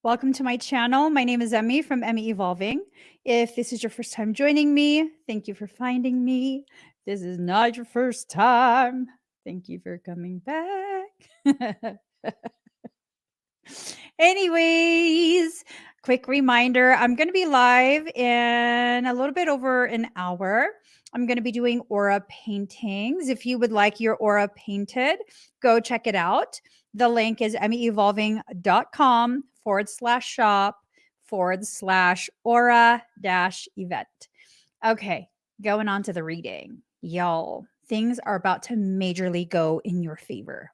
Welcome to my channel. My name is Emmy from Emmy Evolving. If this is your first time joining me, thank you for finding me. This is not your first time. Thank you for coming back. Anyways, quick reminder, I'm going to be live in a little bit over an hour. I'm going to be doing aura paintings. If you would like your aura painted, go check it out. The link is emmyevolving.com/shop/aura-event. Okay, going on to the reading. Y'all, things are about to majorly go in your favor.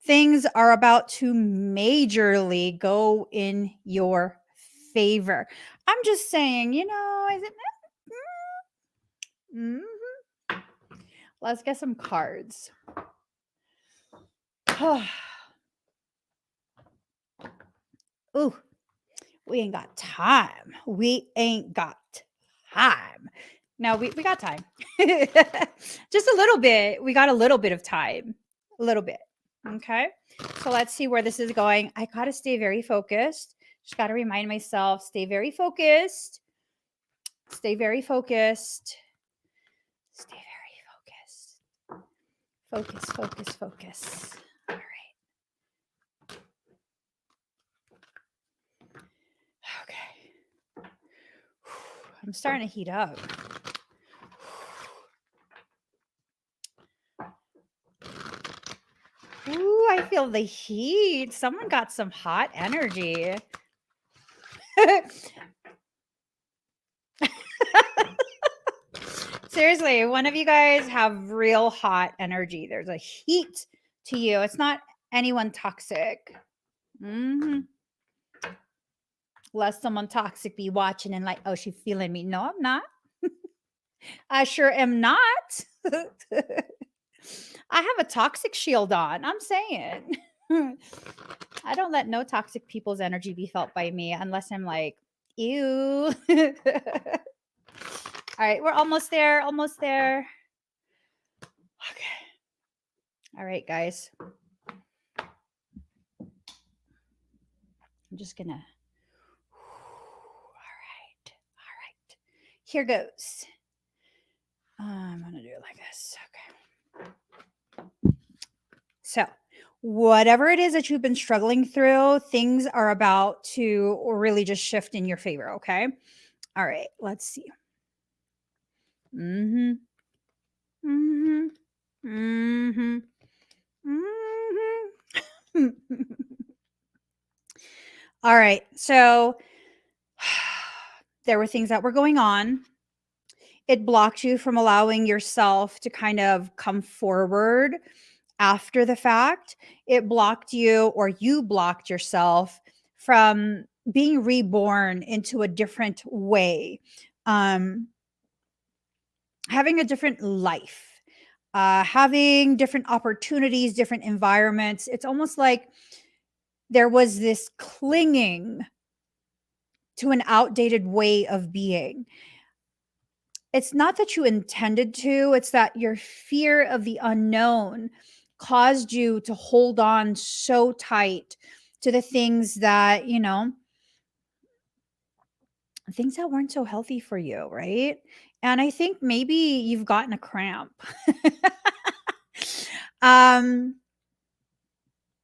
Things are about to majorly go in your favor. I'm just saying, is it? Let's get some cards. Ooh, we ain't got time. No, we got time. Just a little bit. We got a little bit of time. A little bit. Okay. So let's see where this is going. I got to stay very focused. Just got to remind myself, stay very focused. Stay very focused. Stay very focused. Focus. All right. Okay. I'm starting to heat up. Ooh, I feel the heat. Someone got some hot energy. Seriously, one of you guys have real hot energy. There's a heat to you. It's not anyone toxic. Lest someone toxic be watching and like, oh, she's feeling me. No, I'm not. I sure am not. I have a toxic shield on. I'm saying. I don't let no toxic people's energy be felt by me unless I'm like, ew. All right, we're almost there. Okay. All right, guys. I'm just gonna. All right. Here goes. I'm gonna do it like this. Okay. So, whatever it is that you've been struggling through, things are about to really just shift in your favor. Okay. All right. Let's see. All right. So there were things that were going on. It blocked you from allowing yourself to kind of come forward after the fact. It blocked you, or you blocked yourself from being reborn into a different way, having a different life, having different opportunities, different environments. It's almost like there was this clinging to an outdated way of being. It's not that you intended to, it's that your fear of the unknown caused you to hold on so tight to the things that, things that weren't so healthy for you, right? And I think maybe you've gotten a cramp.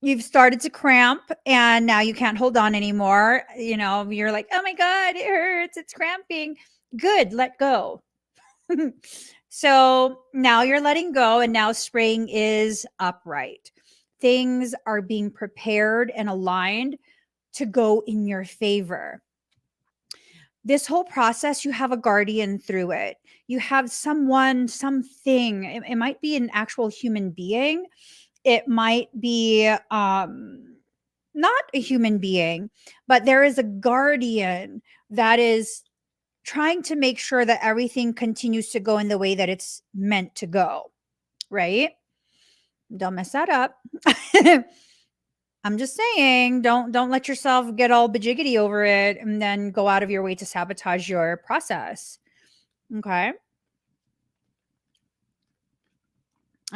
You've started to cramp and now you can't hold on anymore. You're like, oh my God, it hurts. It's cramping. Good, let go. So now you're letting go, and now spring is upright. Things are being prepared and aligned to go in your favor. This whole process, you have a guardian through it. You have someone, something. It might be an actual human being. It might be not a human being, but there is a guardian that is trying to make sure that everything continues to go in the way that it's meant to go, right? Don't mess that up. I'm just saying, don't let yourself get all bajiggity over it and then go out of your way to sabotage your process. Okay?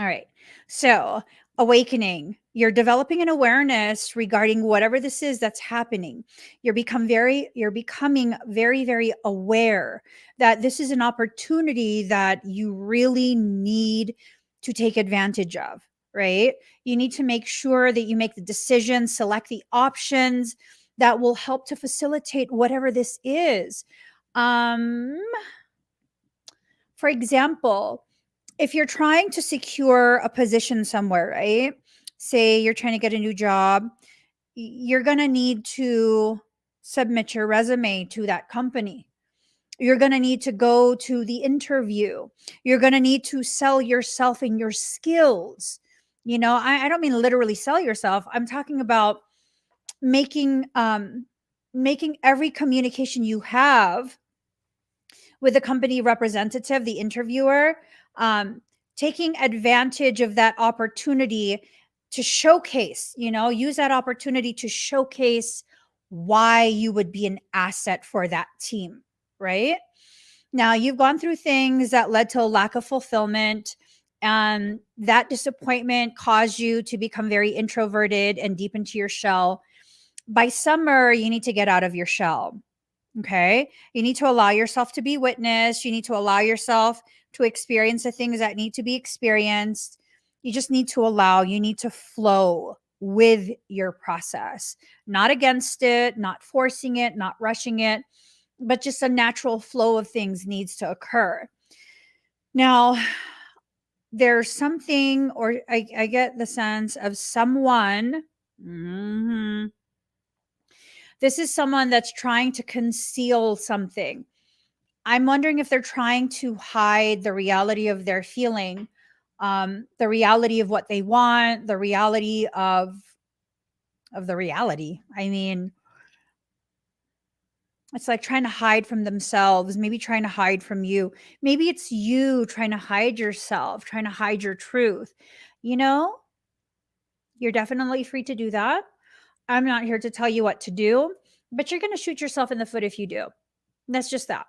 All right. So, awakening. You're developing an awareness regarding whatever this is that's happening. You're becoming very very aware that this is an opportunity that you really need to take advantage of, right? You need to make sure that you make the decision, select the options that will help to facilitate whatever this is. Um for example, if you're trying to secure a position somewhere, right? Say you're trying to get a new job, you're going to need to submit your resume to that company. You're going to need to go to the interview. You're going to need to sell yourself and your skills. I don't mean literally sell yourself. I'm talking about making making every communication you have with the company representative, the interviewer, um, taking advantage of that opportunity to showcase, use that opportunity to showcase why you would be an asset for that team, right? Now, you've gone through things that led to a lack of fulfillment, and that disappointment caused you to become very introverted and deep into your shell. By summer, you need to get out of your shell. Okay. You need to allow yourself to be witnessed. You need to allow yourself to experience the things that need to be experienced. You just need to allow, you need to flow with your process, not against it, not forcing it, not rushing it, but just a natural flow of things needs to occur. Now, there's something, or I get the sense of someone. Mhm. This is someone that's trying to conceal something. I'm wondering if they're trying to hide the reality of their feeling, the reality of what they want, the reality of the reality. I mean, it's like trying to hide from themselves, maybe trying to hide from you. Maybe it's you trying to hide yourself, trying to hide your truth. You know, you're definitely free to do that. I'm not here to tell you what to do, but you're going to shoot yourself in the foot if you do. That's just that.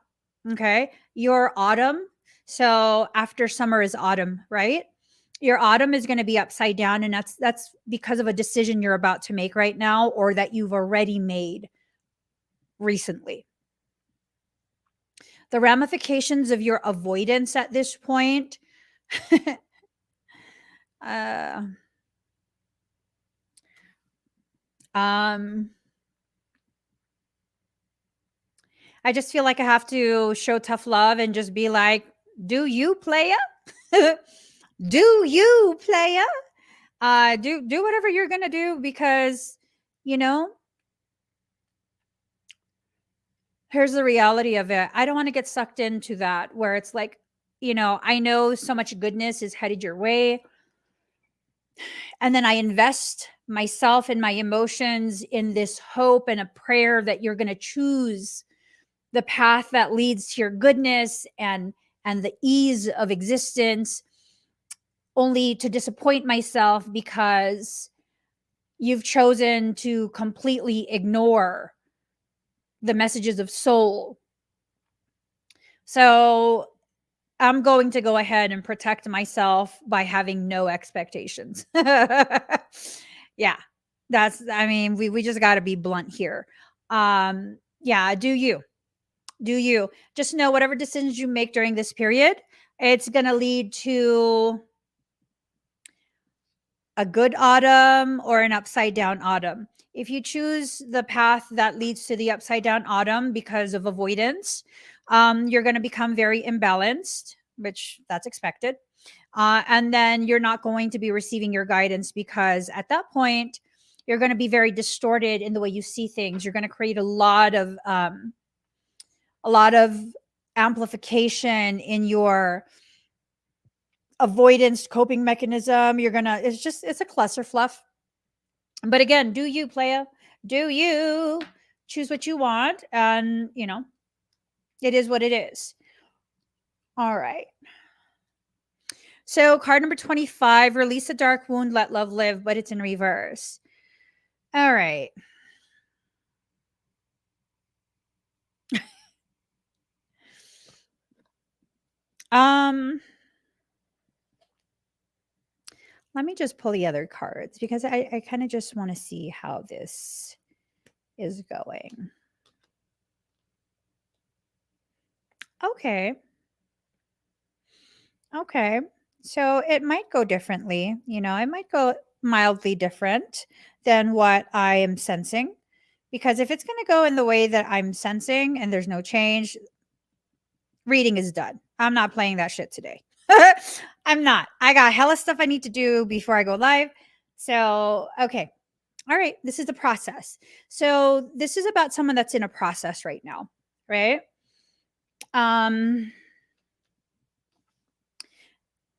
Okay. Your autumn. So after summer is autumn, right? Your autumn is going to be upside down. And that's because of a decision you're about to make right now, or that you've already made recently. The ramifications of your avoidance at this point. uh, um, I just feel like I have to show tough love and just be like, do you, playa? Do you, playa? Do whatever you're gonna do, because you know here's the reality of it. I don't want to get sucked into that where it's like, I know so much goodness is headed your way, and then I invest myself and my emotions in this hope and a prayer that you're going to choose the path that leads to your goodness and the ease of existence, only to disappoint myself because you've chosen to completely ignore the messages of soul. So I'm going to go ahead and protect myself by having no expectations. Yeah. I mean, we just got to be blunt here. Yeah, do you. Do you. Just know whatever decisions you make during this period, it's going to lead to a good autumn or an upside down autumn. If you choose the path that leads to the upside down autumn because of avoidance, you're going to become very imbalanced, which that's expected. And then you're not going to be receiving your guidance, because at that point, you're going to be very distorted in the way you see things. You're going to create a lot of amplification in your avoidance coping mechanism. It's a cluster fluff. But again, do you, playa? Do you choose what you want? And, it is what it is. All right. So, card number 25, release a dark wound, let love live, but it's in reverse. All right. Um, Let me just pull the other cards because I kind of just want to see how this is going. Okay. Okay. So it might go differently. It might go mildly different than what I am sensing. Because if it's going to go in the way that I'm sensing and there's no change, reading is done. I'm not playing that shit today. I'm not. I got hella stuff I need to do before I go live. So, okay. All right. This is the process. So, this is about someone that's in a process right now, right?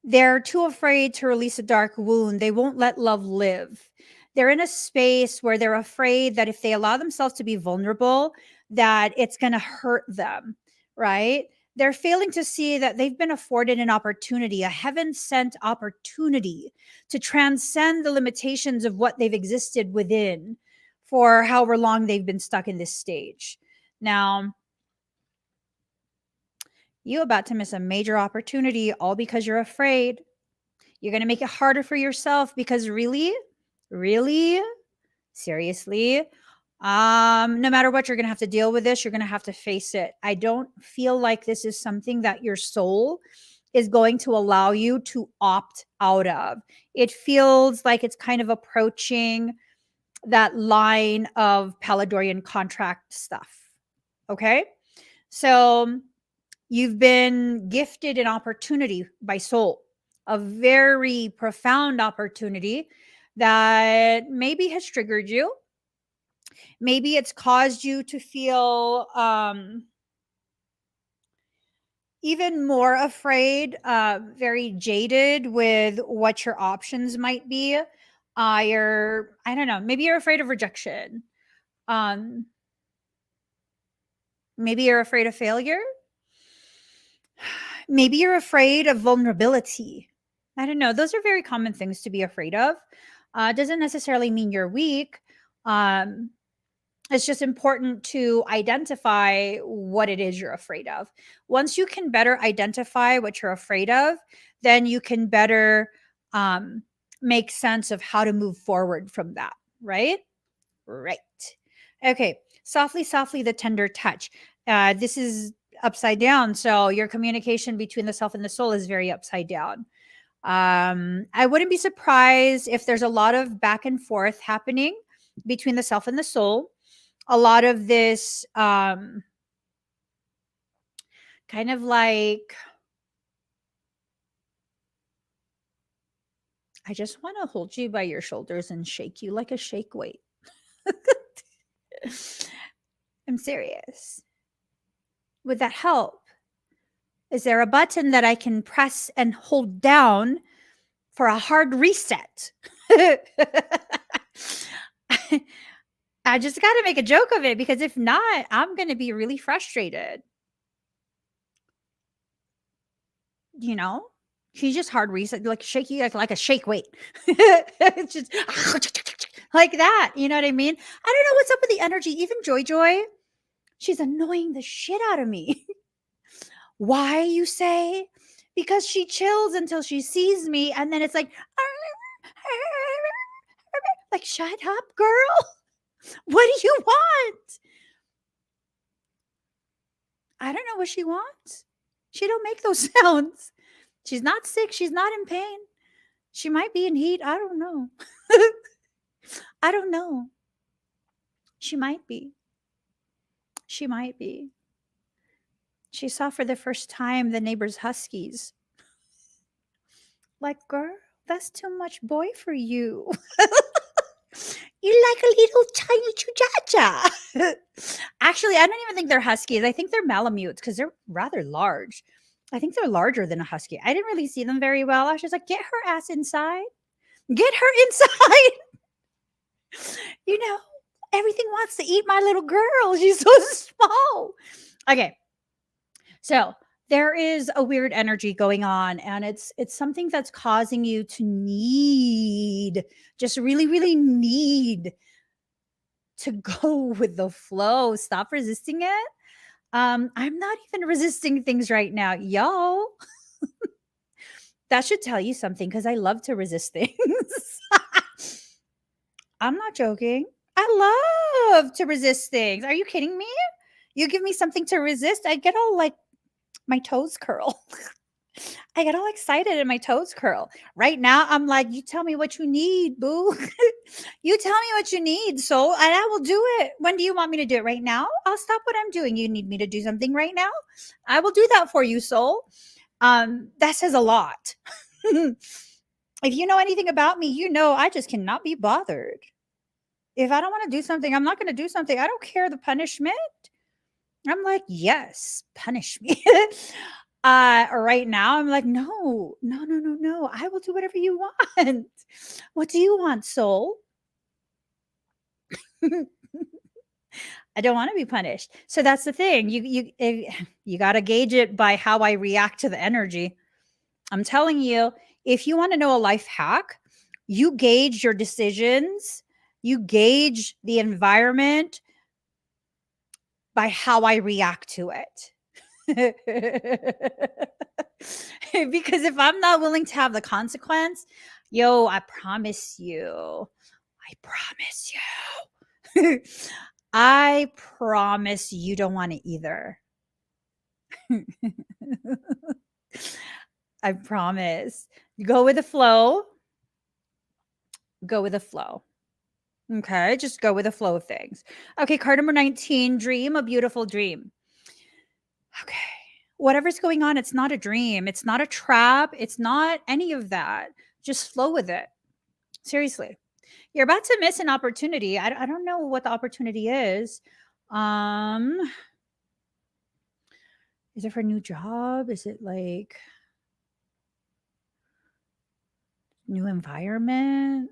They're too afraid to release a dark wound. They won't let love live. They're in a space where they're afraid that if they allow themselves to be vulnerable, that it's going to hurt them, right? They're failing to see that they've been afforded an opportunity, a heaven sent opportunity to transcend the limitations of what they've existed within for however long they've been stuck in this stage. Now, you're about to miss a major opportunity all because you're afraid. You're going to make it harder for yourself because really, seriously, no matter what, you're going to have to deal with this. You're going to have to face it. I don't feel like this is something that your soul is going to allow you to opt out of. It feels like it's kind of approaching that line of Paladorian contract stuff. Okay. So you've been gifted an opportunity by soul, a very profound opportunity that maybe has triggered you. Maybe it's caused you to feel even more afraid, very jaded with what your options might be. I don't know, maybe you're afraid of rejection. Um, maybe you're afraid of failure. Maybe you're afraid of vulnerability. I don't know. Those are very common things to be afraid of. Doesn't necessarily mean you're weak. Um, it's just important to identify what it is you're afraid of. Once you can better identify what you're afraid of, then you can better make sense of how to move forward from that. Right? Right. Okay. Softly, softly, the tender touch. This is upside down. So your communication between the self and the soul is very upside down. I wouldn't be surprised if there's a lot of back and forth happening between the self and the soul. A lot of this kind of like, I just want to hold you by your shoulders and shake you like a shake weight. I'm serious. Would that help? Is there a button that I can press and hold down for a hard reset? I just got to make a joke of it because if not, I'm going to be really frustrated. You know, she's just hard reset, like shaky, like a shake weight. It's just like that. You know what I mean? I don't know what's up with the energy. Even Joy, she's annoying the shit out of me. Why, you say? Because she chills until she sees me, and then it's like shut up, girl. What do you want? I don't know what she wants. She don't make those sounds. She's not sick. She's not in pain. She might be in heat. I don't know. I don't know. She might be. She might be. She saw for the first time the neighbor's huskies. Like, girl, that's too much boy for you. You like a little tiny chuchacha. Actually, I don't even think they're huskies. I think they're malamutes because they're rather large. I think they're larger than a husky. I didn't really see them very well. I was just like, get her ass inside. Get her inside. You know, everything wants to eat my little girl. She's so small. Okay. So there is a weird energy going on, and it's something that's causing you to need, just really, really need to go with the flow. Stop resisting it. I'm not even resisting things right now. Y'all, That should tell you something because I love to resist things. I'm not joking. I love to resist things. Are you kidding me? You give me something to resist, I get all like my toes curl. I get all excited and my toes curl. Right now, I'm like, you tell me what you need, boo. You tell me what you need, soul, and I will do it. When do you want me to do it? Right now? I'll stop what I'm doing. You need me to do something right now? I will do that for you, soul. That says a lot. If you know anything about me, you know I just cannot be bothered. If I don't want to do something, I'm not going to do something. I don't care the punishment. I'm like, yes, punish me. Right now, I'm like, no, no, no, no, no. I will do whatever you want. What do you want, soul? I don't want to be punished. So that's the thing. You got to gauge it by how I react to the energy. I'm telling you, if you want to know a life hack, you gauge your decisions, you gauge the environment by how I react to it. Because if I'm not willing to have the consequence, yo, I promise you, I promise you don't want it either. I promise. Go with the flow. Go with the flow. Okay, just go with the flow of things. Okay, card number 19, dream a beautiful dream. Okay. Whatever's going on, it's not a dream. It's not a trap. It's not any of that. Just flow with it. Seriously. You're about to miss an opportunity. I don't know what the opportunity is. Is it for a new job? Is it like new environment?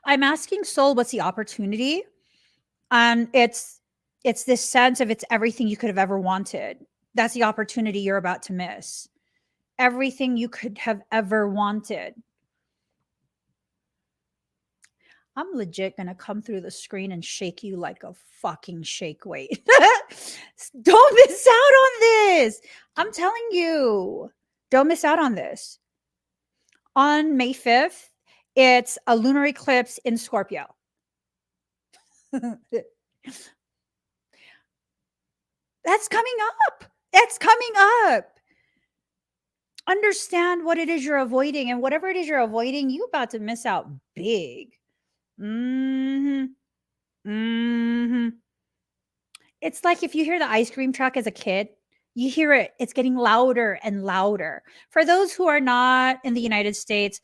I'm asking soul, what's the opportunity? And it's this sense of it's everything you could have ever wanted. That's the opportunity you're about to miss. Everything you could have ever wanted. I'm legit gonna come through the screen and shake you like a fucking shake weight. Don't miss out on this. I'm telling you, don't miss out on this. On May 5th, it's a lunar eclipse in Scorpio. That's coming up. That's coming up. Understand what it is you're avoiding, and whatever it is you're avoiding, you about to miss out big. It's like if you hear the ice cream truck as a kid, you hear it, it's getting louder and louder. For those who are not in the United States,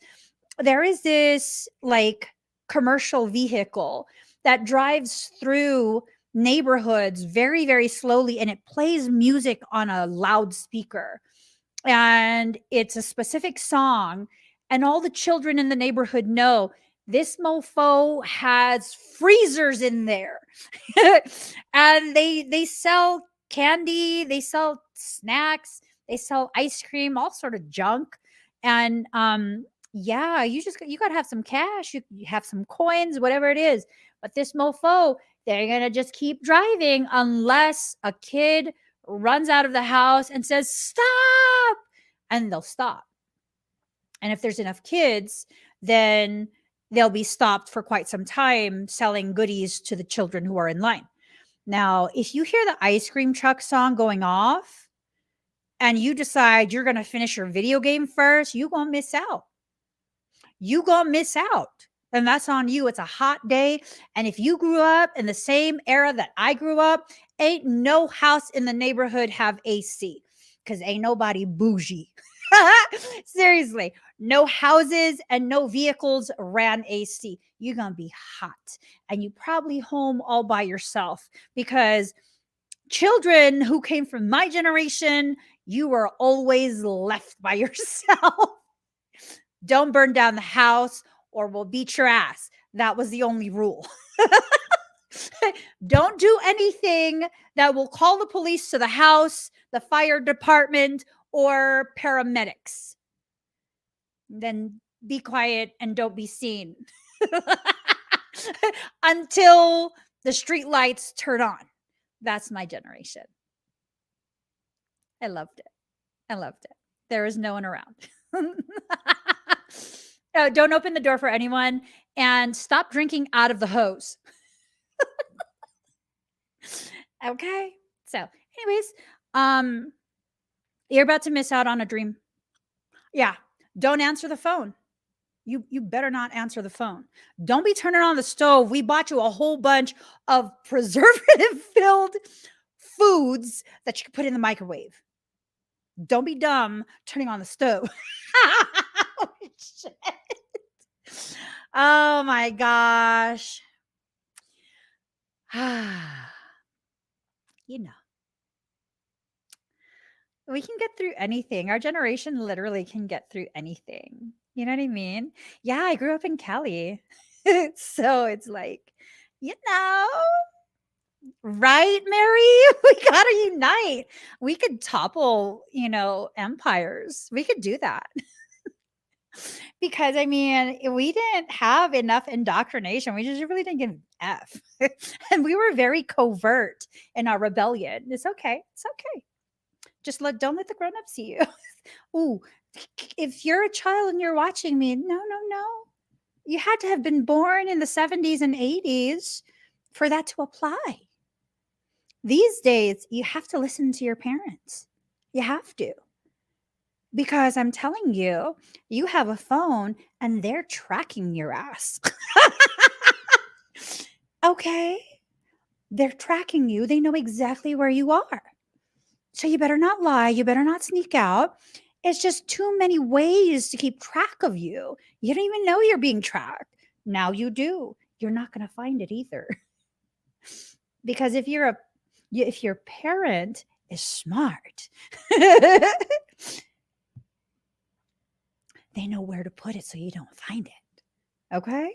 there is this like commercial vehicle that drives through neighborhoods very, very slowly, and it plays music on a loudspeaker. And it's a specific song, and all the children in the neighborhood know this mofo has freezers in there. And they sell candy, they sell snacks, they sell ice cream, all sort of junk. And yeah, you got to have some cash, you have some coins, whatever it is. But this mofo, they're going to just keep driving unless a kid runs out of the house and says stop, and they'll stop. And if there's enough kids, then they'll be stopped for quite some time selling goodies to the children who are in line. Now, if you hear the ice cream truck song going off and you decide you're going to finish your video game first, you're going to miss out. You going to miss out. And that's on you. It's a hot day. And if you grew up in the same era that I grew up, ain't no house in the neighborhood have AC because ain't nobody bougie. Seriously, no houses and no vehicles ran AC. You're going to be hot. And you probably home all by yourself because children who came from my generation, you were always left by yourself. Don't burn down the house or we'll beat your ass. That was the only rule. Don't do anything that will call the police to the house, the fire department, or paramedics. Then be quiet and don't be seen until the street lights turn on. That's my generation. I loved it. I loved it. There is no one around. No, don't open the door for anyone and stop drinking out of the hose. Okay. So, anyways, um, you're about to miss out on a dream. Yeah. Don't answer the phone. You better not answer the phone. Don't be turning on the stove. We bought you a whole bunch of preservative filled foods that you can put in the microwave. Don't be dumb turning on the stove. Oh, shit. Oh my gosh. You know, we can get through anything. Our generation literally can get through anything. You know what I mean? Yeah, I grew up in Cali. So it's like, you know, right, Mary? We got to unite. We could topple, empires. We could do that. Because I mean, we didn't have enough indoctrination. We just really didn't give an F. And we were very covert in our rebellion. It's okay. It's okay. Just don't let the grown-ups see you. Ooh, if you're a child and you're watching me, no, no, no. You had to have been born in the 70s and 80s for that to apply. These days, you have to listen to your parents. You have to. Because I'm telling you, you have a phone and they're tracking your ass. Okay. They're tracking you. They know exactly where you are. So you better not lie. You better not sneak out. It's just too many ways to keep track of you. You don't even know you're being tracked. Now you do. You're not going to find it either. Because if your parent is smart, they know where to put it so you don't find it. Okay?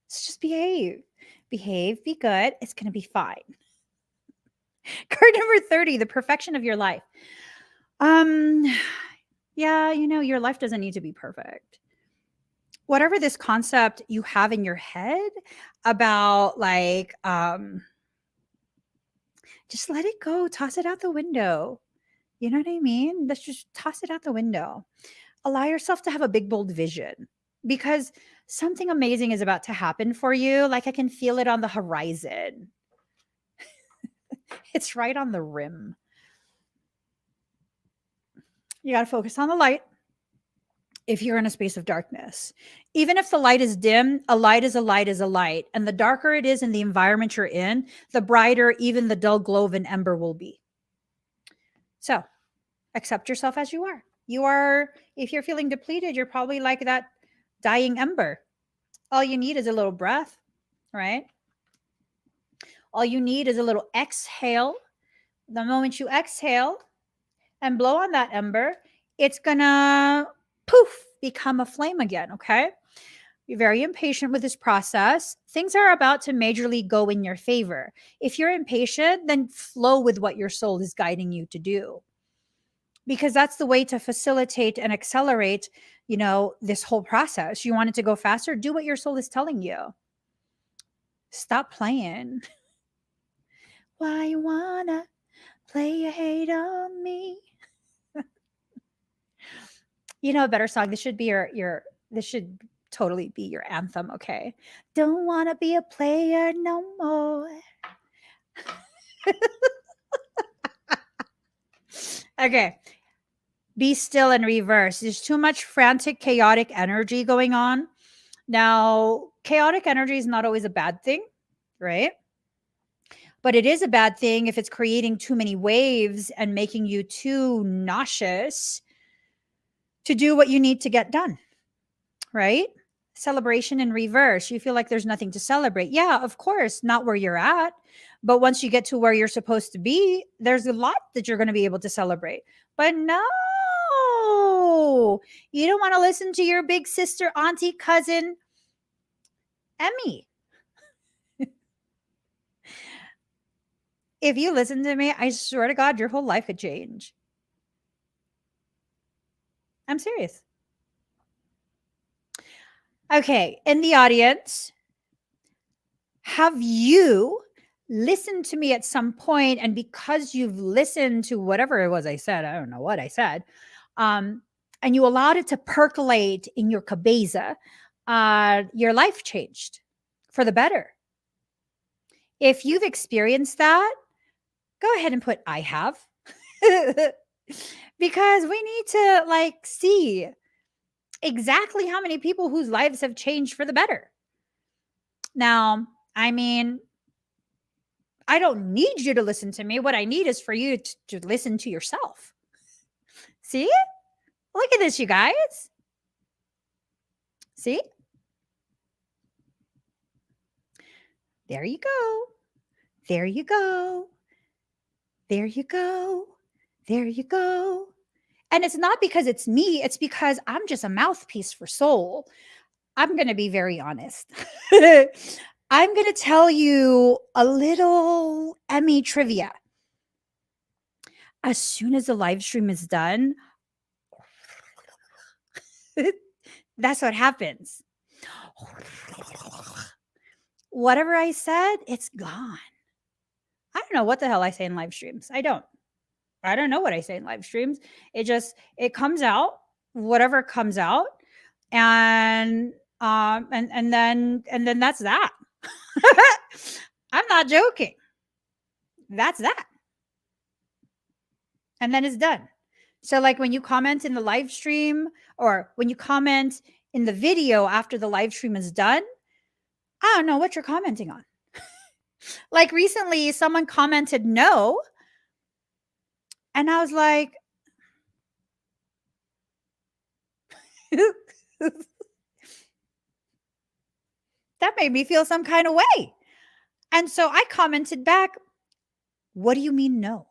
So just behave. Behave, be good. It's going to be fine. Card number 30, the perfection of your life. Yeah, your life doesn't need to be perfect. Whatever this concept you have in your head about just let it go, toss it out the window. You know what I mean? Let's just toss it out the window. Allow yourself to have a big, bold vision because something amazing is about to happen for you. Like I can feel it on the horizon. It's right on the rim. You got to focus on the light if you're in a space of darkness. Even if the light is dim, a light is a light is a light. And the darker it is in the environment you're in, the brighter even the dull glow of an ember will be. So accept yourself as you are. If you're feeling depleted, you're probably like that dying ember. All you need is a little breath, right? All you need is a little exhale. The moment you exhale and blow on that ember, it's gonna poof, become a flame again, okay? You're very impatient with this process. Things are about to majorly go in your favor. If you're impatient, then flow with what your soul is guiding you to do. Because that's the way to facilitate and accelerate, this whole process. You want it to go faster? Do what your soul is telling you. Stop playing. Why you wanna play a hate on me? A better song. This should be this should totally be your anthem, okay? Don't wanna be a player no more. Okay. Be still and reverse. There's too much frantic, chaotic energy going on. Now, chaotic energy is not always a bad thing, right? But it is a bad thing if it's creating too many waves and making you too nauseous to do what you need to get done, right? Celebration in reverse. You feel like there's nothing to celebrate. Yeah, of course, not where you're at. But once you get to where you're supposed to be, there's a lot that you're going to be able to celebrate. But no, you don't want to listen to your big sister, auntie, cousin, Emmy. If you listen to me, I swear to God, your whole life could change. I'm serious. Okay, in the audience, have you listened to me at some point, and because you've listened to whatever it was I said, I don't know what I said, and you allowed it to percolate in your cabeza, your life changed for the better. If you've experienced that, go ahead and put I have. Because we need to like see exactly how many people whose lives have changed for the better. Now, I mean, I don't need you to listen to me. What I need is for you to listen to yourself. See? Look at this, you guys. See? There you go. There you go. There you go. There you go. And it's not because it's me, it's because I'm just a mouthpiece for soul. I'm going to be very honest. I'm going to tell you a little Emmy trivia. As soon as the live stream is done, that's what happens. Whatever I said, it's gone. I don't know what the hell I say in live streams. I don't know what I say in live streams. It comes out, whatever comes out. And then that's that. I'm not joking. That's that. And then it's done. So like when you comment in the live stream or when you comment in the video after the live stream is done, I don't know what you're commenting on. Like recently someone commented no. And I was like, that made me feel some kind of way. And so I commented back, what do you mean no?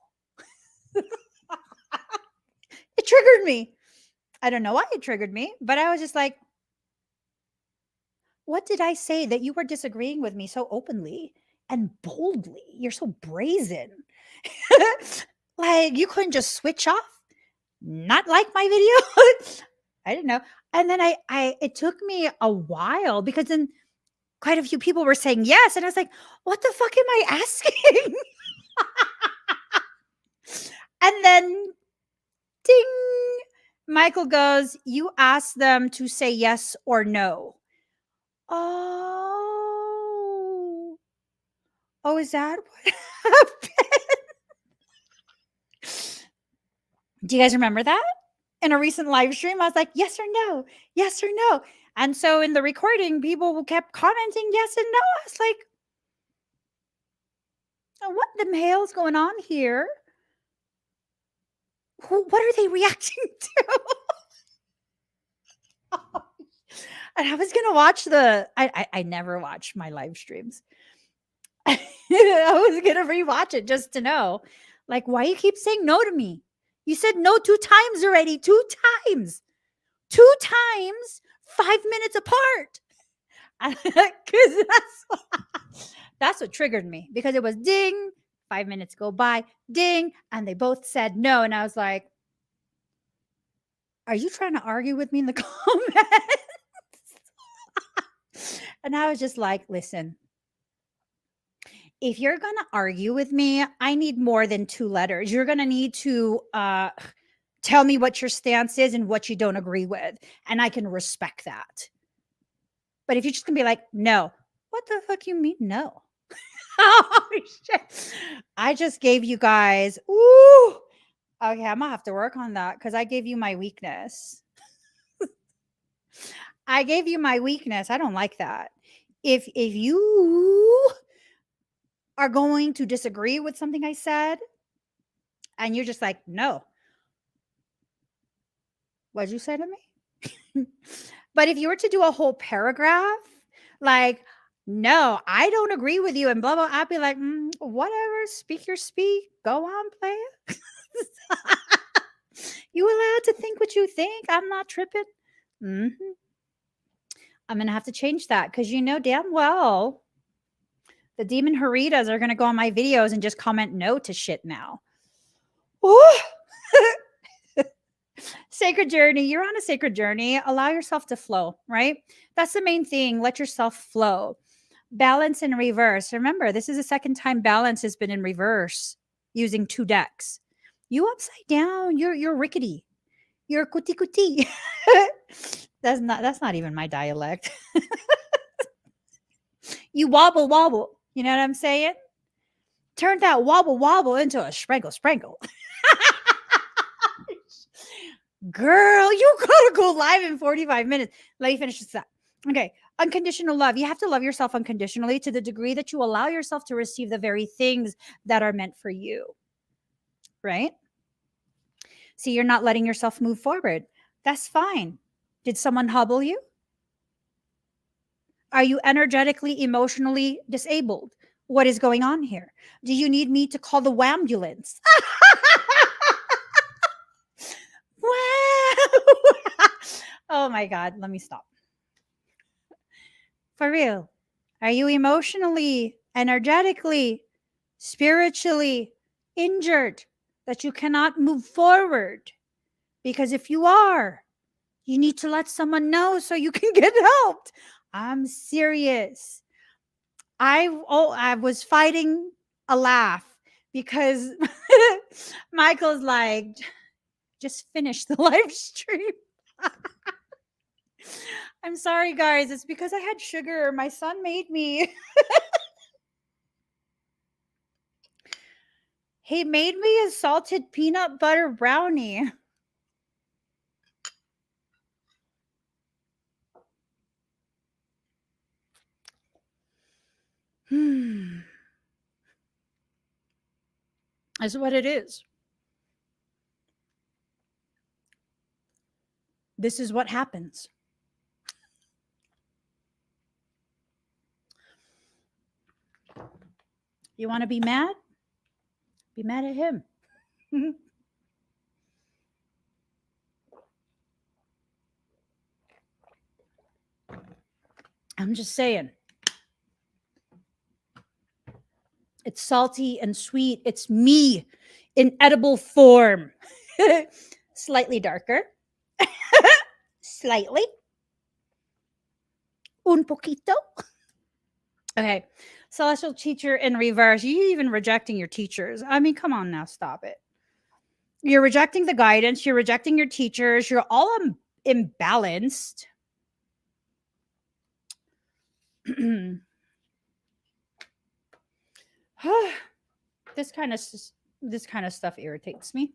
It triggered me. I don't know why it triggered me, but I was just like, what did I say that you were disagreeing with me so openly and boldly? You're so brazen. Like you couldn't just switch off, not like my video. I didn't know. And then it took me a while because then quite a few people were saying yes. And I was like, what the fuck am I asking? And then ding, Michael goes, you ask them to say yes or no. Oh, is that what happened? Do you guys remember that? In a recent live stream, I was like, yes or no, yes or no. And so in the recording, people kept commenting yes and no. I was like, oh, what the hell's going on here? What are they reacting to? And I was gonna watch I never watch my live streams. I was gonna rewatch it just to know, like, why you keep saying no to me? You said no 2 times already, 2 times, 2 times, 5 minutes apart. Because that's what triggered me because it was ding, 5 minutes go by, ding, and they both said no, and I was like, are you trying to argue with me in the comments? And I was just like, listen, if you're going to argue with me, I need more than 2 letters. You're going to need to tell me what your stance is and what you don't agree with. And I can respect that. But if you're just going to be like, no, what the fuck you mean no? Oh, shit. I just gave you guys, ooh. Okay, I'm going to have to work on that because I gave you my weakness. I gave you my weakness. I don't like that. If you are going to disagree with something I said and you're just like, no, what'd you say to me? But if you were to do a whole paragraph, like, no, I don't agree with you and blah, blah, I'd be like, whatever, speak your speak. Go on, play it. You allowed to think what you think. I'm not tripping. Mm-hmm. I'm going to have to change that because you know damn well the demon Haritas are going to go on my videos and just comment no to shit now. Sacred journey. You're on a sacred journey. Allow yourself to flow, right? That's the main thing. Let yourself flow. Balance in reverse. Remember, this is the second time balance has been in reverse using 2 decks. You upside down. You're rickety. You're kuti kuti. That's not even my dialect. You wobble wobble. You know what I'm saying? Turn that wobble wobble into a sprinkle sprinkle. Girl, you gotta go live in 45 minutes. Let me finish this up. Okay. Unconditional love. You have to love yourself unconditionally to the degree that you allow yourself to receive the very things that are meant for you. Right? See, you're not letting yourself move forward. That's fine. Did someone hobble you? Are you energetically, emotionally disabled? What is going on here? Do you need me to call the wambulance? Wow. Oh my God. Let me stop. For real. Are you emotionally, energetically, spiritually injured that you cannot move forward? Because if you are, you need to let someone know so you can get helped. I'm serious. I was fighting a laugh because Michael's like, just finish the live stream. I'm sorry, guys. It's because I had sugar. My son made me. He made me a salted peanut butter brownie. That's what it is. This is what happens. You want to be mad? Be mad at him. I'm just saying. It's salty and sweet. It's me in edible form. Slightly darker. Slightly. Un poquito. Okay. Celestial teacher in reverse. You even rejecting your teachers. I mean, come on now. Stop it. You're rejecting the guidance. You're rejecting your teachers. You're all imbalanced. This kind of stuff irritates me.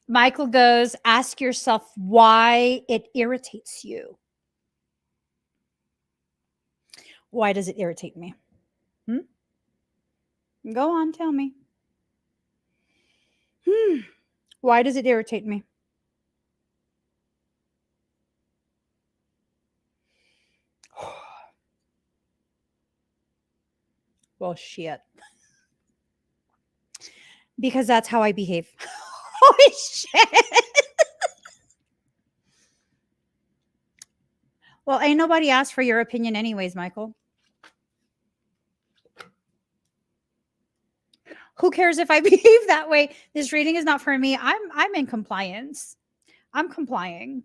Michael goes, ask yourself why it irritates you. Why does it irritate me? Go on, tell me. Why does it irritate me? Well, shit. Because that's how I behave. Holy shit. Well, ain't nobody asked for your opinion anyways, Michael. Who cares if I behave that way? This reading is not for me. I'm in compliance. I'm complying.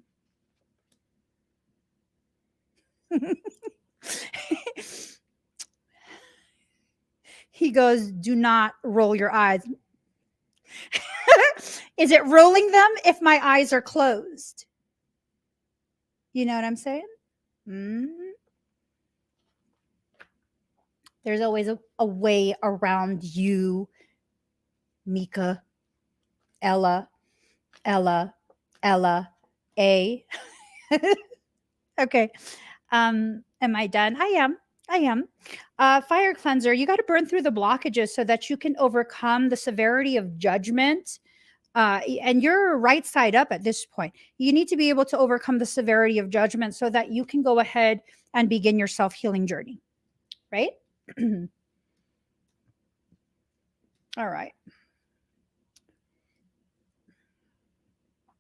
He goes, do not roll your eyes. Is it rolling them if my eyes are closed? You know what I'm saying? There's always a way around you, Mika, Ella, A. Okay. Am I done? I am. Fire cleanser, you got to burn through the blockages so that you can overcome the severity of judgment. And you're right side up at this point. You need to be able to overcome the severity of judgment so that you can go ahead and begin your self-healing journey. Right? All right.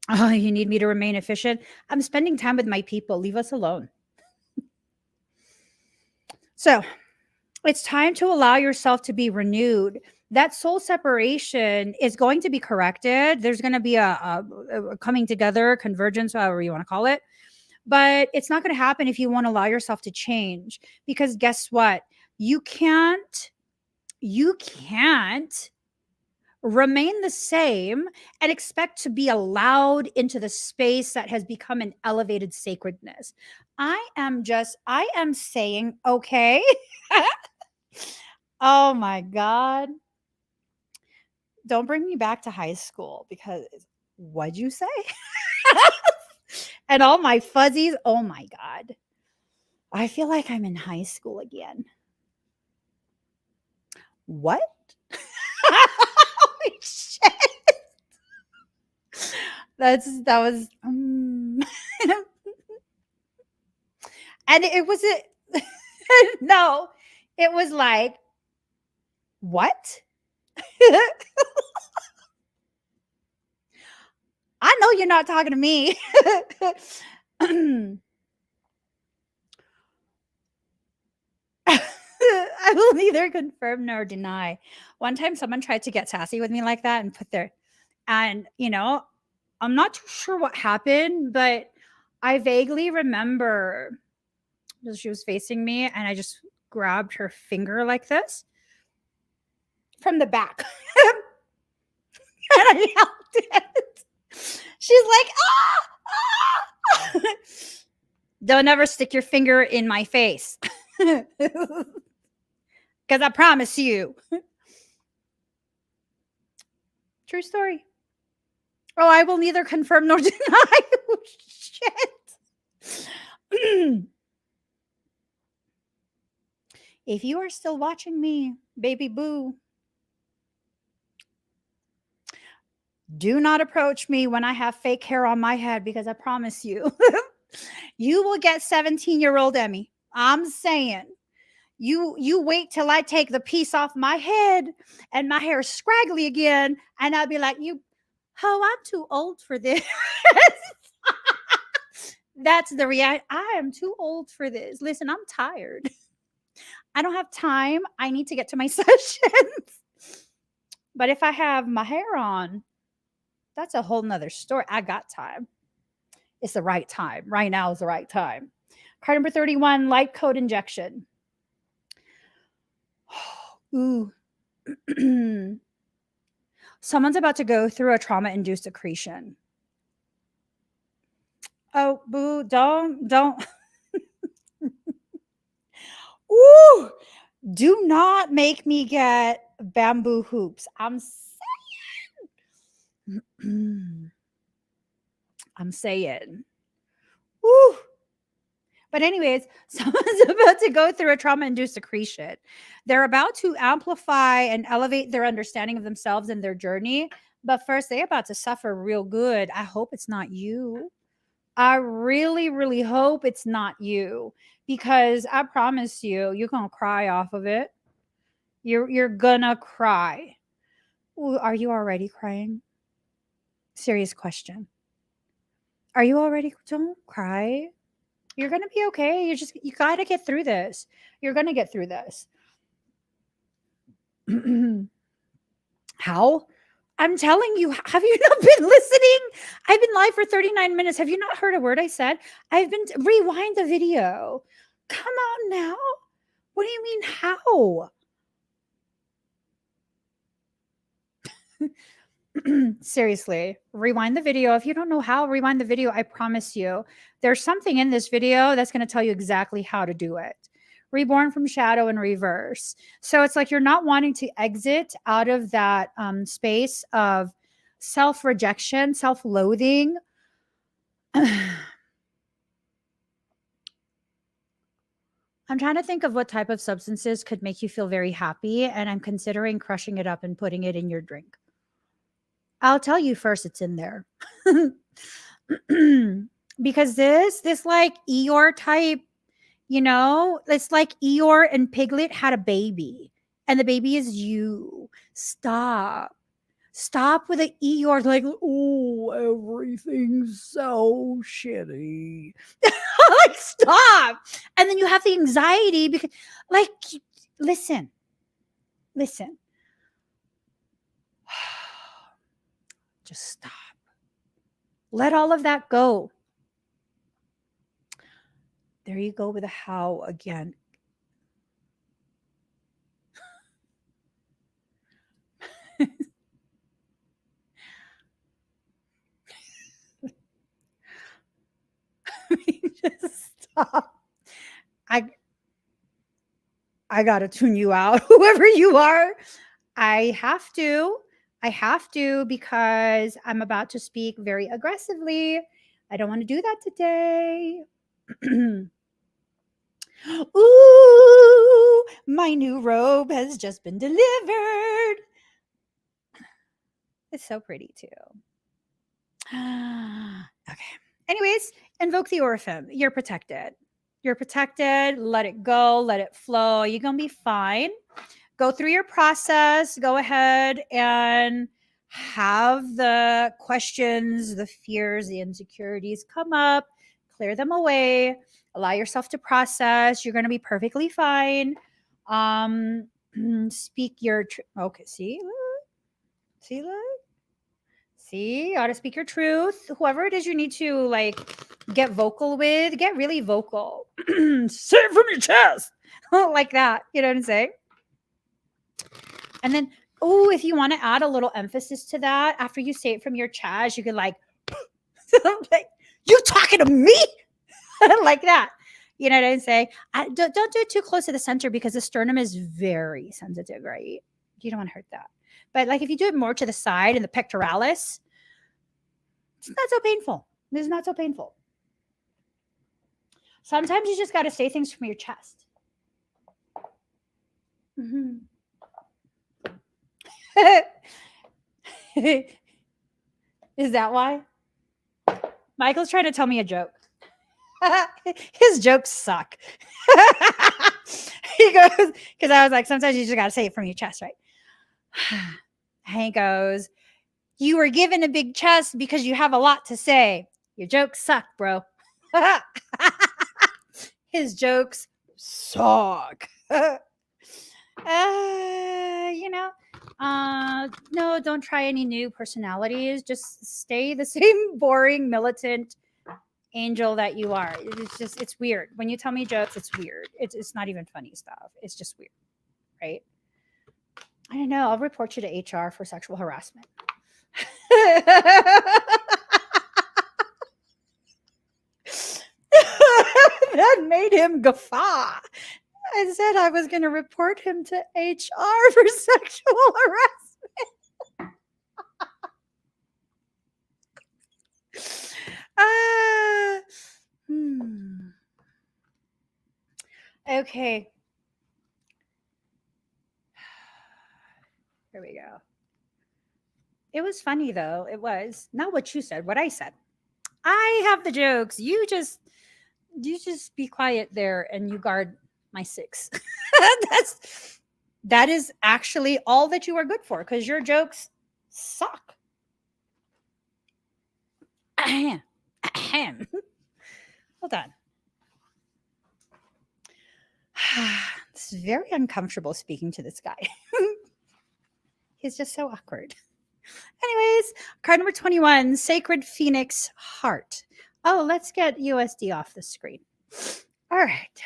Oh, you need me to remain efficient? I'm spending time with my people. Leave us alone. So it's time to allow yourself to be renewed. That soul separation is going to be corrected. There's going to be a coming together, convergence, however you want to call it. But it's not going to happen if you won't allow yourself to change. Because guess what? You can't remain the same, and expect to be allowed into the space that has become an elevated sacredness. I am saying, okay. Oh my God. Don't bring me back to high school, because what'd you say? And all my fuzzies. Oh my God. I feel like I'm in high school again. What? Holy shit. That was and it was it. No, it was like, what? I know you're not talking to me. I will neither confirm nor deny. One time someone tried to get sassy with me like that and and I'm not too sure what happened, but I vaguely remember she was facing me and I just grabbed her finger like this from the back. And I yelled it. She's like, ah, ah. Don't ever stick your finger in my face. Because I promise you. True story. Oh, I will neither confirm nor deny. Oh, shit. If you are still watching me, baby boo, do not approach me when I have fake hair on my head, because I promise you, you will get 17-year-old Emmy. I'm saying. You wait till I take the piece off my head and my hair is scraggly again, and I'll be like, I'm too old for this. That's the reality. I am too old for this. Listen, I'm tired. I don't have time. I need to get to my sessions. But if I have my hair on, that's a whole nother story. I got time. It's the right time. Right now is the right time. Card number 31, light code injection. Ooh. Someone's about to go through a trauma-induced accretion. Oh, boo, don't. Ooh, do not make me get bamboo hoops. I'm saying. I'm saying. Woo. But anyways, someone's about to go through a trauma-induced accretion. They're about to amplify and elevate their understanding of themselves and their journey. But first, they're about to suffer real good. I hope it's not you. I really, really hope it's not you, because I promise you, you're gonna cry off of it. You're gonna cry. Ooh, are you already crying? Serious question. Are you already? Don't cry. You're gonna be okay. You gotta get through this. You're gonna get through this. How? I'm telling you, have you not been listening? I've been live for 39 minutes. Have you not heard a word I said? Rewind the video. Come on now. What do you mean, how? Seriously, rewind the video. If you don't know how, rewind the video. I promise you, there's something in this video that's going to tell you exactly how to do it. Reborn from shadow in reverse. So it's like you're not wanting to exit out of that space of self-rejection, self-loathing. I'm trying to think of what type of substances could make you feel very happy, and I'm considering crushing it up and putting it in your drink. I'll tell you first, it's in there. Because this like Eeyore type, it's like Eeyore and Piglet had a baby, and the baby is you. Stop with the Eeyore, like, oh, everything's so shitty. Like, stop. And then you have the anxiety because, like, listen. Just stop. Let all of that go. There you go with a how again. Stop. I gotta tune you out, whoever you are. I have to. I have to because I'm about to speak very aggressively. I don't want to do that today. Ooh, my new robe has just been delivered. It's so pretty too. Okay. Anyways, invoke the Orphan. You're protected. You're protected. Let it go. Let it flow. You're going to be fine. Go through your process. Go ahead and have the questions, the fears, the insecurities come up. Clear them away. Allow yourself to process. You're going to be perfectly fine. Speak your okay. See, look. See, you ought to speak your truth. Whoever it is you need to like get vocal with, get really vocal. Say it from your chest. Like that. You know what I'm saying? And then, oh, if you want to add a little emphasis to that, after you say it from your chest, you could like, like you talking to me? Like that. You know what I'm saying? Don't do it too close to the center because the sternum is very sensitive, right? You don't want to hurt that. But like if you do it more to the side and the pectoralis, it's not so painful. This is not so painful. Sometimes you just got to say things from your chest. Mm-hmm. Is that why? Michael's trying to tell me a joke. His jokes suck. He goes, because I was like, sometimes you just got to say it from your chest, right? Hank goes, you were given a big chest because you have a lot to say. Your jokes suck, bro. His jokes suck. No, don't try any new personalities. Just stay the same boring militant angel that you are. It's weird. When you tell me jokes, it's weird. It's not even funny stuff. It's just weird, right? I don't know. I'll report you to HR for sexual harassment. That made him guffaw. I said I was going to report him to HR for sexual harassment. Okay. Here we go. It was funny though. It was not what you said, what I said. I have the jokes. You just be quiet there and you guard my 6. That is actually all that you are good for because your jokes suck. Hold on. This is very uncomfortable speaking to this guy. He's just so awkward. Anyways, card number 21, Sacred Phoenix Heart. Oh, let's get USD off the screen. All right.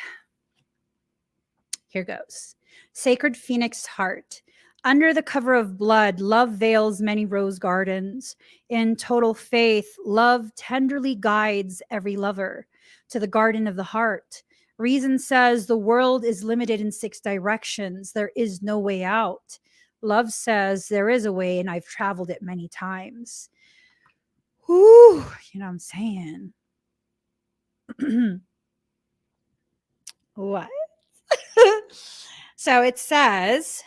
Here goes. Sacred Phoenix Heart. Under the cover of blood, love veils many rose gardens. In total faith, love tenderly guides every lover to the garden of the heart. Reason says the world is limited in 6 directions. There is no way out. Love says there is a way, and I've traveled it many times. Whew, you know what I'm saying? What? So it says,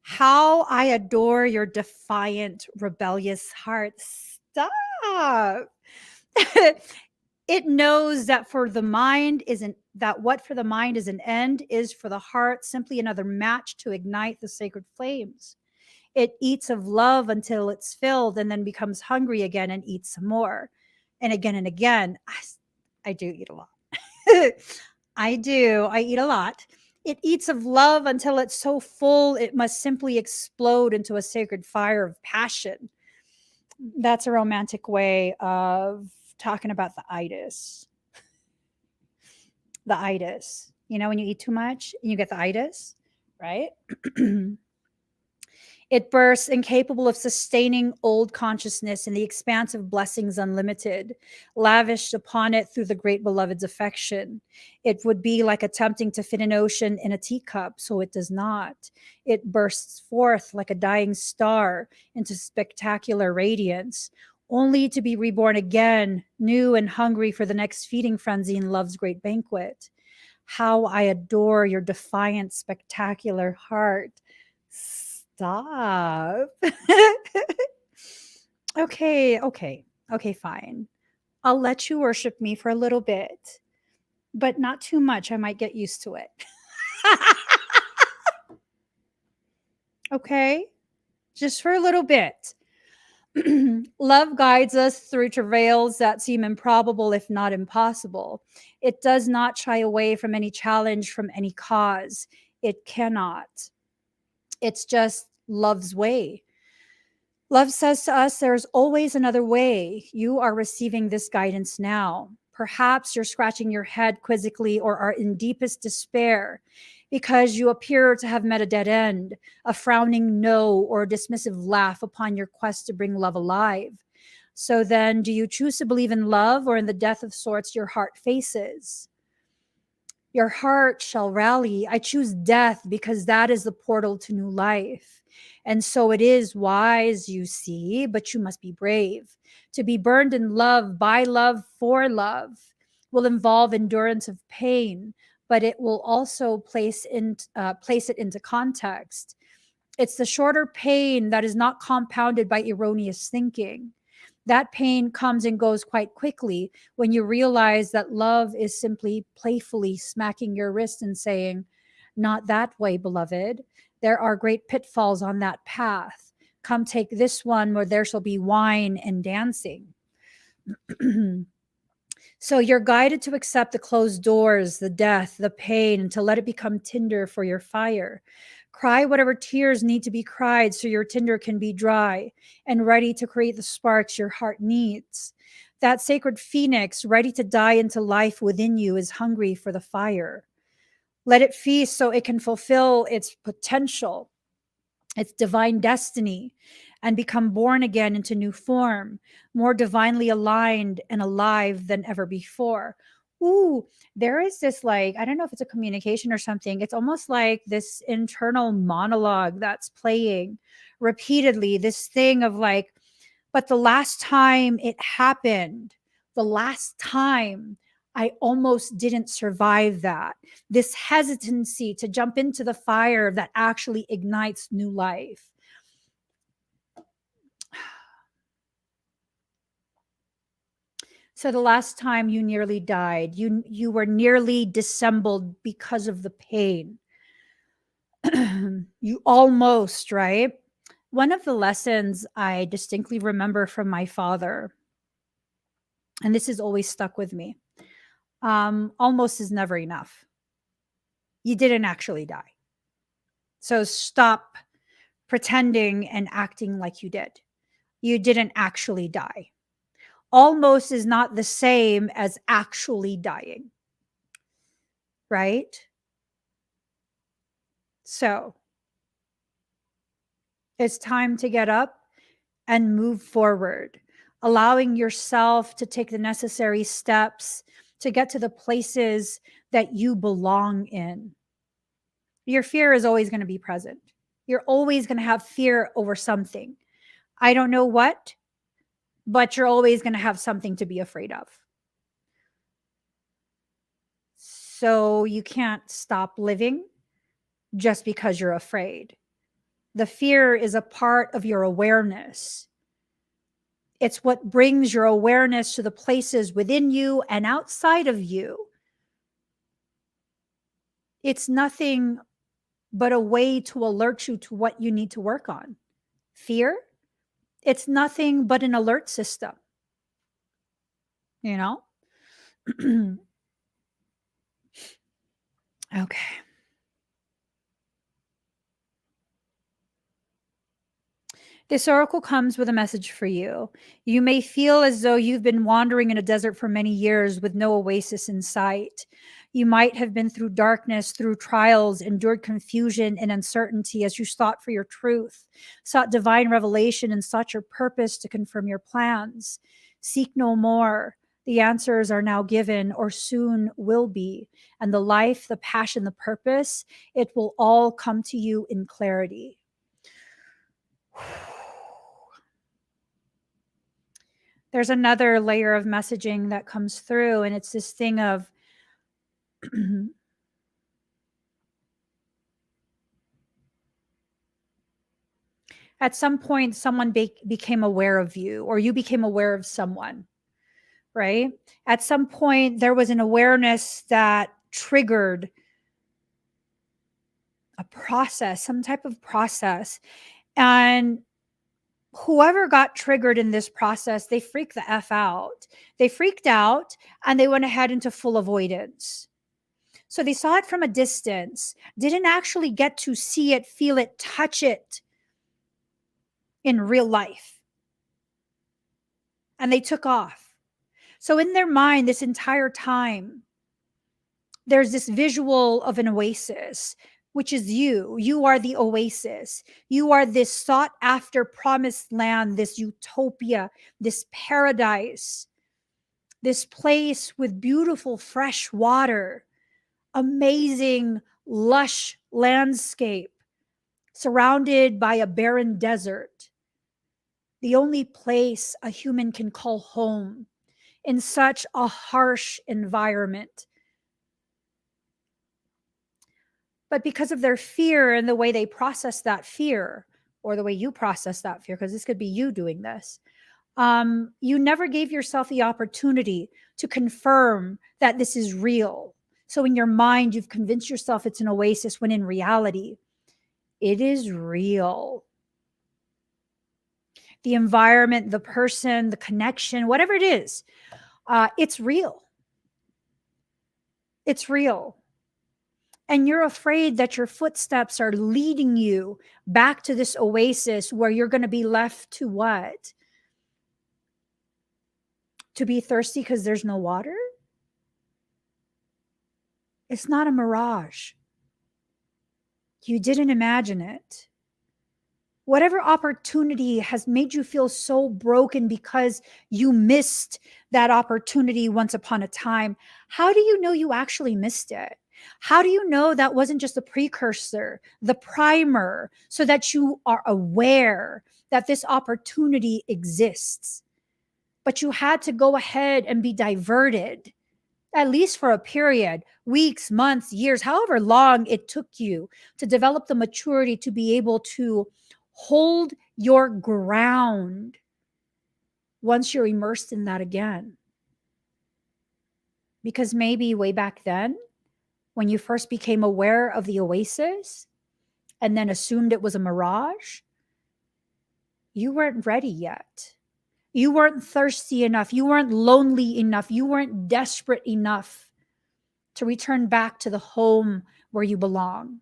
how I adore your defiant, rebellious heart. Stop. It knows that for the mind isn't that what for the mind is an end is for the heart simply another match to ignite the sacred flames. It eats of love until it's filled and then becomes hungry again and eats some more. And again and again. I do eat a lot. I do. I eat a lot. It eats of love until it's so full it must simply explode into a sacred fire of passion. That's a romantic way of talking about the itis. The itis. You know, when you eat too much and you get the itis, right? It bursts incapable of sustaining old consciousness in the expanse of blessings unlimited, lavished upon it through the great beloved's affection. It would be like attempting to fit an ocean in a teacup, so it does not. It bursts forth like a dying star into spectacular radiance, only to be reborn again, new and hungry for the next feeding frenzy in love's great banquet. How I adore your defiant, spectacular heart. Stop. Okay, fine. I'll let you worship me for a little bit, but not too much. I might get used to it. Okay? Just for a little bit. Love guides us through travails that seem improbable, if not impossible. It does not shy away from any challenge, from any cause. It cannot. It's just love's way. Love says to us, there's always another way. You are receiving this guidance now. Perhaps you're scratching your head quizzically or are in deepest despair because you appear to have met a dead end, a frowning no or a dismissive laugh upon your quest to bring love alive. So then, do you choose to believe in love or in the death of sorts your heart faces? Your heart shall rally. I choose death because that is the portal to new life. And so it is wise, you see, but you must be brave. To be burned in love, by love, for love will involve endurance of pain, but it will also place it into context. It's the shorter pain that is not compounded by erroneous thinking. That pain comes and goes quite quickly when you realize that love is simply playfully smacking your wrist and saying, "Not that way, beloved. There are great pitfalls on that path. Come take this one where there shall be wine and dancing." So you're guided to accept the closed doors, the death, the pain, and to let it become tinder for your fire. Cry whatever tears need to be cried so your tinder can be dry and ready to create the sparks your heart needs. That sacred phoenix, ready to die into life within you, is hungry for the fire. Let it feast so it can fulfill its potential, its divine destiny, and become born again into new form, more divinely aligned and alive than ever before. Ooh, there is this, like, I don't know if it's a communication or something. It's almost like this internal monologue that's playing repeatedly, this thing of like, but the last time it happened, the last time I almost didn't survive that. This hesitancy to jump into the fire that actually ignites new life. So the last time you nearly died, you were nearly dissembled because of the pain. You almost, right? One of the lessons I distinctly remember from my father, and this has always stuck with me, almost is never enough. You didn't actually die. So stop pretending and acting like you did. You didn't actually die. Almost is not the same as actually dying, right? So it's time to get up and move forward, allowing yourself to take the necessary steps to get to the places that you belong in. Your fear is always going to be present. You're always going to have fear over something. I don't know what, but you're always going to have something to be afraid of. So you can't stop living just because you're afraid. The fear is a part of your awareness. It's what brings your awareness to the places within you and outside of you. It's nothing but a way to alert you to what you need to work on. Fear, it's nothing but an alert system, you know? Okay. This oracle comes with a message for you. You may feel as though you've been wandering in a desert for many years with no oasis in sight. You might have been through darkness, through trials, endured confusion and uncertainty as you sought for your truth, sought divine revelation, and sought your purpose to confirm your plans. Seek no more. The answers are now given or soon will be. And the life, the passion, the purpose, it will all come to you in clarity. There's another layer of messaging that comes through, and it's this thing of at some point someone became aware of you, or you became aware of someone, right? At some point there was an awareness that triggered a process, some type of process. And whoever got triggered in this process, they freaked the F out. They freaked out and they went ahead into full avoidance. So they saw it from a distance, didn't actually get to see it, feel it, touch it in real life. And they took off. So in their mind, this entire time, there's this visual of an oasis, which is you. You are the oasis. You are this sought after promised land, this utopia, this paradise, this place with beautiful fresh water, amazing, lush landscape, surrounded by a barren desert. The only place a human can call home in such a harsh environment. But because of their fear and the way they process that fear, or the way you process that fear, because this could be you doing this, you never gave yourself the opportunity to confirm that this is real. So in your mind, you've convinced yourself it's an oasis, when in reality, it is real. The environment, the person, the connection, whatever it is, it's real. It's real. And you're afraid that your footsteps are leading you back to this oasis where you're going to be left to what? To be thirsty because there's no water? It's not a mirage. You didn't imagine it. Whatever opportunity has made you feel so broken because you missed that opportunity once upon a time, how do you know you actually missed it? How do you know that wasn't just a precursor, the primer, so that you are aware that this opportunity exists? But you had to go ahead and be diverted, at least for a period, weeks, months, years, however long it took you to develop the maturity to be able to hold your ground once you're immersed in that again. Because maybe way back then, when you first became aware of the oasis and then assumed it was a mirage, you weren't ready yet. You weren't thirsty enough. You weren't lonely enough. You weren't desperate enough to return back to the home where you belong.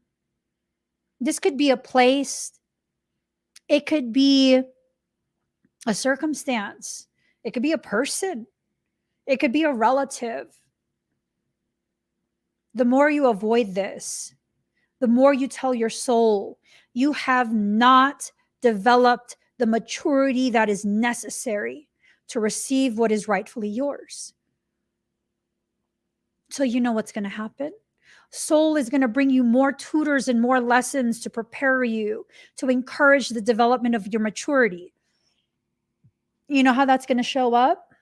This could be a place, it could be a circumstance, it could be a person, it could be a relative. The more you avoid this, the more you tell your soul you have not developed the maturity that is necessary to receive what is rightfully yours. So you know what's going to happen. Soul is going to bring you more tutors and more lessons to prepare you, to encourage the development of your maturity. You know how that's going to show up?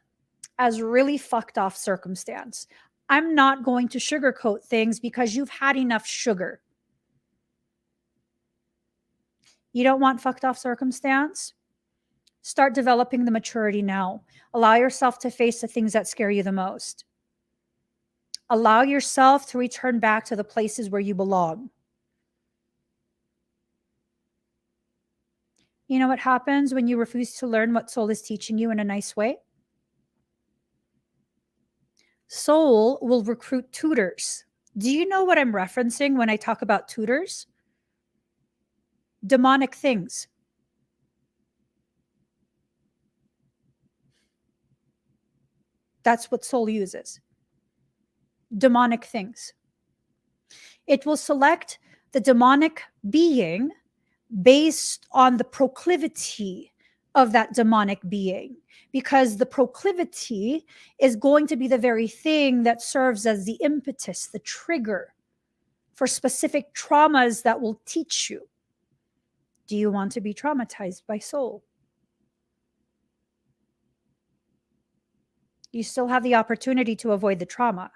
As really fucked off circumstance. I'm not going to sugarcoat things because you've had enough sugar. You don't want fucked off circumstance? Start developing the maturity now. Allow yourself to face the things that scare you the most. Allow yourself to return back to the places where you belong. You know what happens when you refuse to learn what soul is teaching you in a nice way? Soul will recruit tutors. Do you know what I'm referencing when I talk about tutors? Demonic things. That's what soul uses. demonic things. It will select the demonic being based on the proclivity of that demonic being, because the proclivity is going to be the very thing that serves as the impetus, the trigger for specific traumas that will teach you. Do you want to be traumatized by soul? You still have the opportunity to avoid the trauma.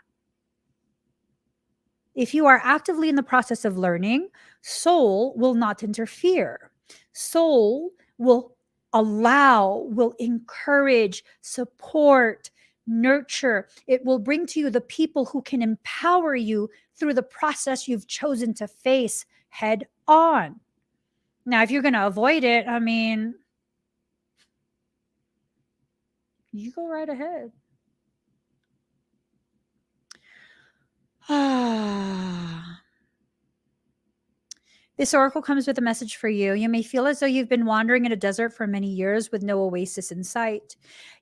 If you are actively in the process of learning, soul will not interfere. Soul will allow, will encourage, support, nurture. It will bring to you the people who can empower you through the process you've chosen to face head on. Now, if you're going to avoid it, I mean, you go right ahead. This oracle comes with a message for you. You may feel as though you've been wandering in a desert for many years with no oasis in sight.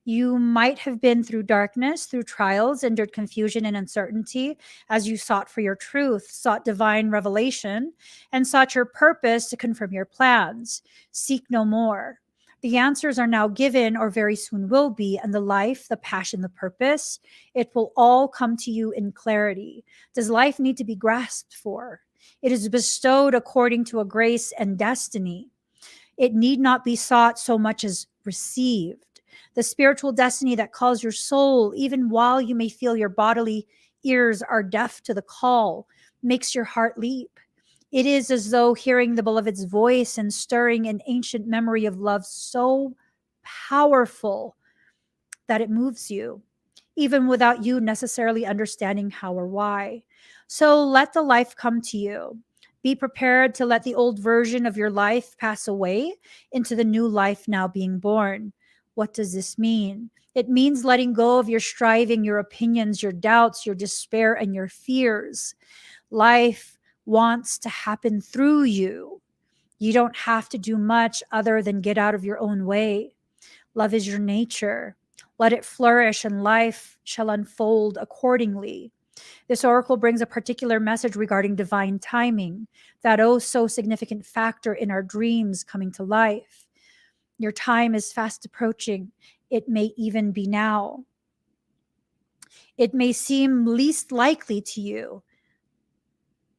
You might have been through darkness, through trials, endured confusion and uncertainty as you sought for your truth, sought divine revelation, and sought your purpose to confirm your plans. Seek no more. The answers are now given, or very soon will be, and the life, the passion, the purpose, it will all come to you in clarity. Does life need to be grasped for? It is bestowed according to a grace and destiny. It need not be sought so much as received. The spiritual destiny that calls your soul, even while you may feel your bodily ears are deaf to the call, makes your heart leap. It is as though hearing the beloved's voice and stirring an ancient memory of love so powerful that it moves you, even without you necessarily understanding how or why. So let the life come to you. Be prepared to let the old version of your life pass away into the new life now being born. What does this mean? It means letting go of your striving, your opinions, your doubts, your despair, and your fears. Life wants to happen through you. You don't have to do much other than get out of your own way. Love is your nature. Let it flourish, and life shall unfold accordingly. This oracle brings a particular message regarding divine timing, that oh so significant factor in our dreams coming to life. Your time is fast approaching. It may even be now. It may seem least likely to you.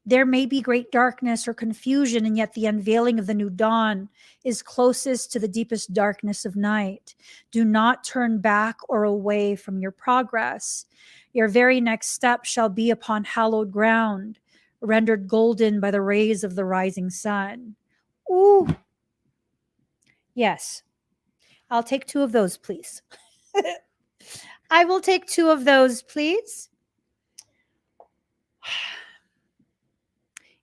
There may be great darkness or confusion, and yet the unveiling of the new dawn is closest to the deepest darkness of night. Do not turn back or away from your progress. Your very next step shall be upon hallowed ground, rendered golden by the rays of the rising sun. Ooh. Yes. I'll take 2 of those, please. I will take 2 of those, please.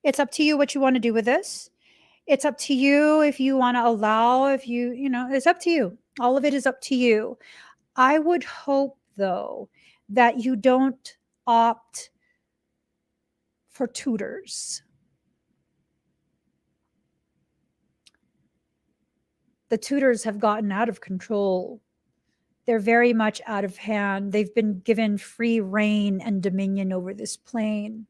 It's up to you what you want to do with this. It's up to you if you want to allow, if you know, it's up to you. All of it is up to you. I would hope, though, that you don't opt for tutors. The tutors have gotten out of control. They're very much out of hand. They've been given free reign and dominion over this plane.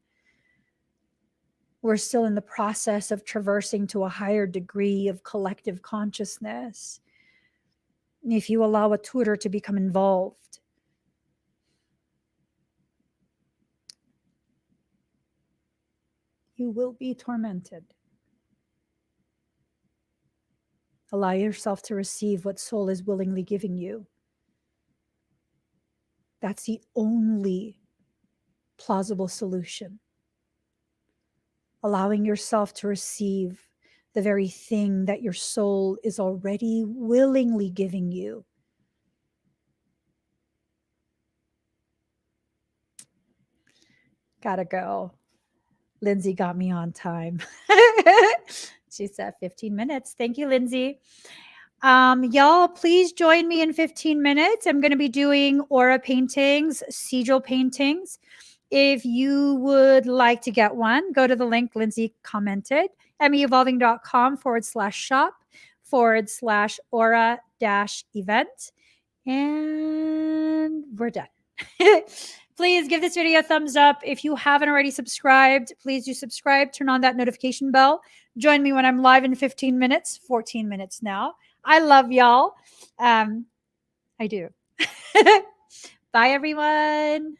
We're still in the process of traversing to a higher degree of collective consciousness. If you allow a tutor to become involved, you will be tormented. Allow yourself to receive what soul is willingly giving you. That's the only plausible solution. Allowing yourself to receive the very thing that your soul is already willingly giving you. Gotta go. Lindsay got me on time. She said 15 minutes. Thank you, Lindsay. Y'all, please join me in 15 minutes. I'm going to be doing aura paintings, sigil paintings. If you would like to get one, go to the link Lindsay commented, meevolving.com/shop/aura-event. And we're done. Please give this video a thumbs up. If you haven't already subscribed, please do subscribe. Turn on that notification bell. Join me when I'm live in 15 minutes, 14 minutes now. I love y'all. I do. Bye, everyone.